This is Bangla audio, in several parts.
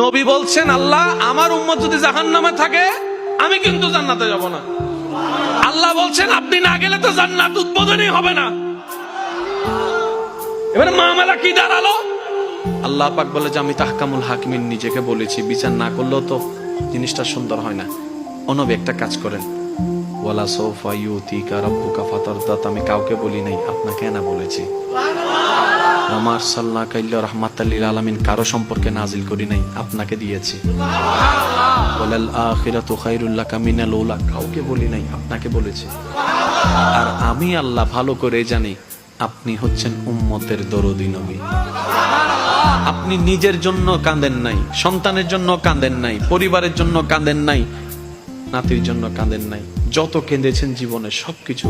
নবী বলছেন আল্লাহ আমার উম্মত যদি জাহান্নামে থাকে আমি কিন্তু জান্নাতে যাব না। আল্লাহ বলছেন আপনি না গেলে তো জান্নাত উদ্বোধনই হবে না। এবারে মামলা কি দাঁড়ালো? আল্লাহ পাক বলে যে আমি তাহকামুল হাকিমিন নিজেকে বলেছি, বিচার না করলেও তো জিনিসটা সুন্দর হয় না। অনবী একটা কাজ করেন, ওয়ালা সাউফা ইউতিকা রাব্বুকা ফাতারদা, আমি কাউকে বলি নাই, আপনাকে না বলেছি। ওমা আরসালনাকা ইল্লা রাহমাতাল লিল আলামিন, কারো সম্পর্কে নাজিল করি নাই, আপনাকে দিয়েছি। ওয়ালাল আখিরাতু খায়রুল লাকা মিনাল উলা, কাউকে বলি নাই, আপনাকে বলেছি। আর আমি আল্লাহ ভালো করে জানি আপনি হচ্ছেন উম্মতের দরদি নবী। আপনি নিজের জন্য কাঁদেন নাই, সন্তানের জন্য কাঁদেন নাই, পরিবারের জন্য কাঁদেন নাই, নাতির জন্য কাঁদেন নাই, যত কেঁদেছেন জীবনে সবকিছু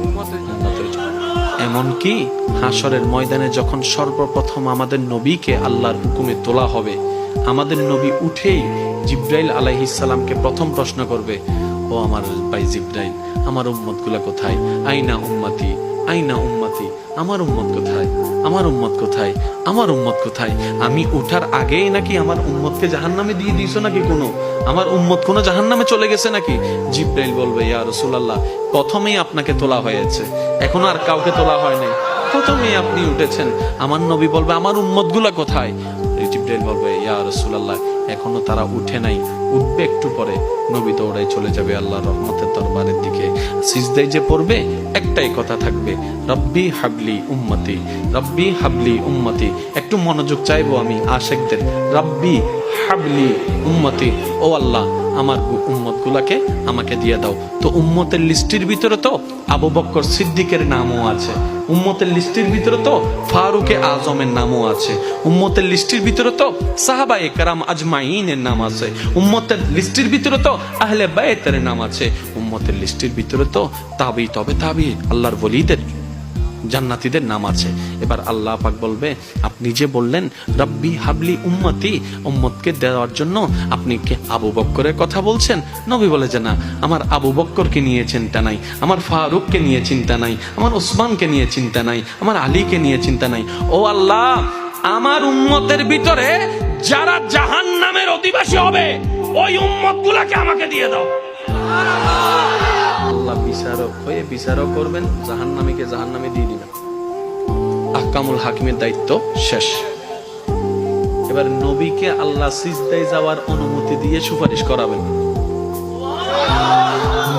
উম্মতের জন্য। এমনকি হাসরের ময়দানে যখন সর্বপ্রথম আমাদের নবীকে আল্লাহর হুকুমে তোলা হবে, আমাদের নবী উঠেই জিব্রাইল আলাইহিস সালামকে প্রথম প্রশ্ন করবে, ও আমার ভাই জিব্রাইল, আমার উম্মতগুলা কোথায়? আইনা উম্মতি, আইনা উম্মতি, আমার উম্মত কোথায়, আমার উম্মত কোথায়, আমার উম্মত কোথায়? আমি উঠার আগেই নাকি আমার উম্মতকে জাহান্নামে দিয়ে দিয়েছো নাকি? আমার উম্মত কোনো জাহান্নামে চলে গেছে নাকি? জিব্রাইল বলবে, ইয়া রাসূলুল্লাহ, প্রথমেই আপনাকে তোলা হয়েছে, এখন আর কাউকে তোলা হয় নাই, প্রথমেই আপনি উঠেছেন। আমার নবী বলবে, আমার উম্মতগুলা কোথায়? জিব্রাইল বলবে, ইয়া রাসূলুল্লাহ, এখনো তারা উঠে নাই, উঠবে একটু পরে। নবী দৌড়ায় চলে যাবে আল্লাহর রহমতের দরবারের দিকে। সিজদায় যে পড়বে একটাই কথা থাকবে, রব্বি হাবলি উম্মতি, রব্বি হাবলি উম্মতি। একটু মনোযোগ চাইবো আমি আশেকদের, রব্বি হাবলি উম্মতি, ও আল্লাহ আমার উম্মত গুলাকে আমাকে দিয়ে দাও। তো উম্মতের লিস্টের ভিতরে তো আবু বকর সিদ্দিকের নামও আছে, উম্মতের লিস্টের ভিতরে তো ফারুকে আজমের নামও আছে, উম্মতের লিস্টের ভিতরে তো সাহাবায়ে কেরাম আজমাইনের নাম আছে, উম্মতের লিস্টের ভিতরে তো আহলে বাইতের নাম আছে, উম্মতের লিস্টের ভিতরে তো তাবি তবে তাবি আল্লাহর ওলিদের জান্নাতীদের নাম আছে। এবার আল্লাহ পাক বলবে, আপনি যে বললেন রব্বি হাবলি উম্মতি, উম্মতকে দেওয়ার জন্য আপনি কি আবু বকরের কথা বলছেন? নবী বলে যে না, আমার আবু বকরকে নিয়ে চিন্তা নাই, আমার ফারুককে নিয়ে চিন্তা নাই, আমার ওসমানকে নিয়ে চিন্তা নাই, আমার আলীকে নিয়ে চিন্তা নাই। ও আল্লাহ, আমার উম্মতের ভিতরে যারা জাহান্নামের অধিবাসী হবে ওই উম্মতগুলোকে আমাকে দিয়ে দাও। আল্লাহ বিচারক হয়ে বিচারক করবেন, জাহান্নামীকে জাহান্নামে দিয়ে দিবেন। আহকামুল হাকিমের দায়িত্ব শেষ। এবার নবীকে আল্লাহ সিজদায় যাওয়ার অনুমতি দিয়ে সুপারিশ করাবেন।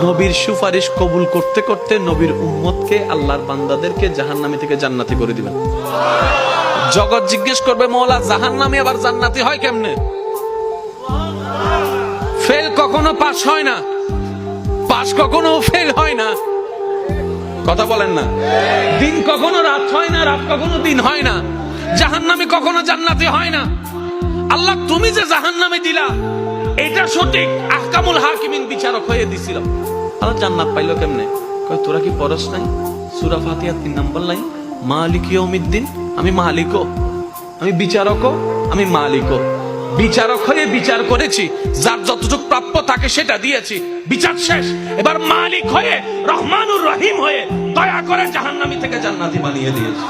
নবীর সুপারিশ কবুল করতে করতে নবীর উম্মতকে, আল্লাহর বান্দাদেরকে জাহান্নামী থেকে জান্নাতি করে দিবেন। জগৎ জিজ্ঞেস করবে, মওলা জাহান্নামী আবার জান্নাতি হয় কেমনে? ফেল কখনো পাস হয় না, পাস কখনো ফেল হয় না, কথা বলেন না। দিন কখনো রাত হয় না, রাত কখনো দিন হয় না, জাহান্নামী কখনো জান্নাতি হয় না। আল্লাহ তুমি যে জাহান্নামে দিলা এটা সঠিক, আহকামুল হাকিমিন বিচারক হয়ে দিছিল। আল্লাহ জান্নাত পাইলো কেমনে? কয় তোরা কি পড়স নাই সূরা ফাতিহা 3 নম্বর লাইন, মালিক ইয়াউমিদ্দিন, আমি মালিকও, আমি বিচারকও, আমি মালিকও। বিচারক হয়ে বিচার করেছি, যার যতটুকু প্রাপ্য তাকে সেটা দিয়েছি, বিচার শেষ। এবার মালিক হয়ে রহমানুর রহিম হয়ে দয়া করে জাহান্নামী থেকে জান্নাতি বানিয়ে দিয়েছি।